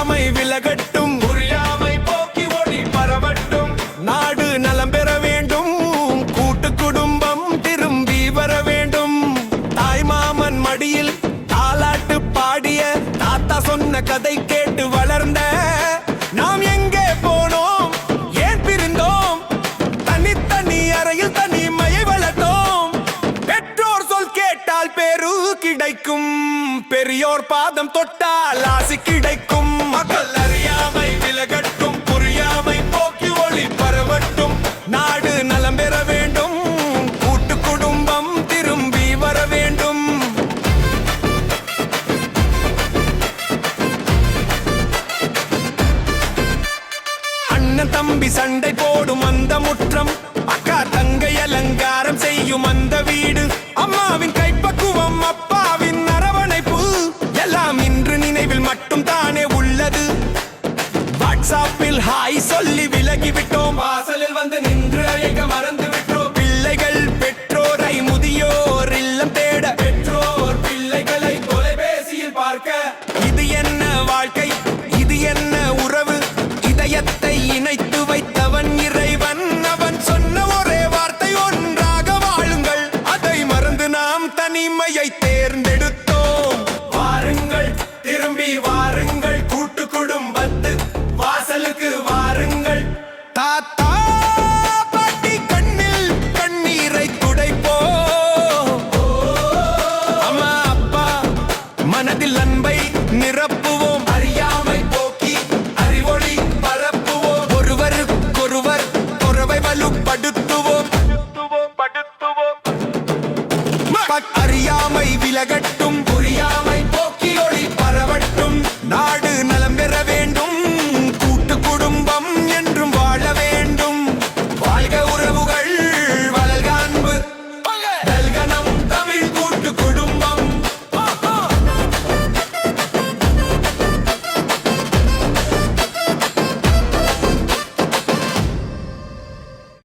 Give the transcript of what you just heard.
அறியாமை விலகட்டும், புரியாமை போக்கி ஒளி பரவட்டும். நாடு நலம் பெற வேண்டும், கூட்டு குடும்பம் திரும்பி வர வேண்டும். தாய்மாமன் மடியில் தாலாட்டு பாடிய தாத்தா சொன்ன கதை கேட்டு வளர்ந்த நாம் எங்கே போனோம், ஏன் பிரிந்தோம்? தனித்தனி அறையில் தனிமையை வளர்த்தோம். பெற்றோர் சொல் கேட்டால் பேரு கிடைக்கும், பெரியோர் பாதம் தொட்டால் ஆசி கிடைக்கும். மக்கள் அறியாமை விலகட்டும், புரியாமை போக்கி ஒளி பரவட்டும். நாடு நலம் பெற வேண்டும், கூட்டு குடும்பம் திரும்பி வர வேண்டும். அண்ணன் தம்பி சண்டை போடும் அந்த முற்றம், அக்கா தங்கை அலங்காரம் செய்யும் அந்த வீடு, அம்மாவின் கைப்பக்குவம் அப்பாவின் அரவணைப்பு எல்லாம் இன்று நினைவில் மட்டும் தானே உள்ளது. வாட்ஸ்அப்பில் ஹாய் சொல்லி விலகி விட்டோம், வாசலில் வந்து நின்று அழைக்க மறந்து விட்டோம். பிள்ளைகள் பெற்றோரை முதியோர் இல்லம் தேட, பெற்றோர் பிள்ளைகளை தொலைபேசியில் பார்க்க. இது என்ன வாழ்க்கை, இது என்ன உறவு? இதயத்தை இணைத்து வைத்தவன் இறைவன், அவன் சொன்ன ஒரே வார்த்தை ஒன்றாக வாழுங்கள். அதை மறந்து நாம் தனிமையை தேர்ந்தெடுத்தோம். வாருங்கள் திரும்பி வாருங்கள், கூட்டு குடும்பத்து வாசலுக்கு வாருங்கள். தாத்தா பாட்டி கண்ணில் கண்ணீரை துடைப்போம், அம்மா அப்பா மனதில் அன்பை நிரப்புவோம். அறியாமை போக்கி அறிவொளி பரப்புவோம், ஒருவருக்கொருவர் உறவை வலுப்படுத்துவோம். அறியாமை விலகட்டும், புரியாமை போக்கி ஒளி பரவட்டும். நாடு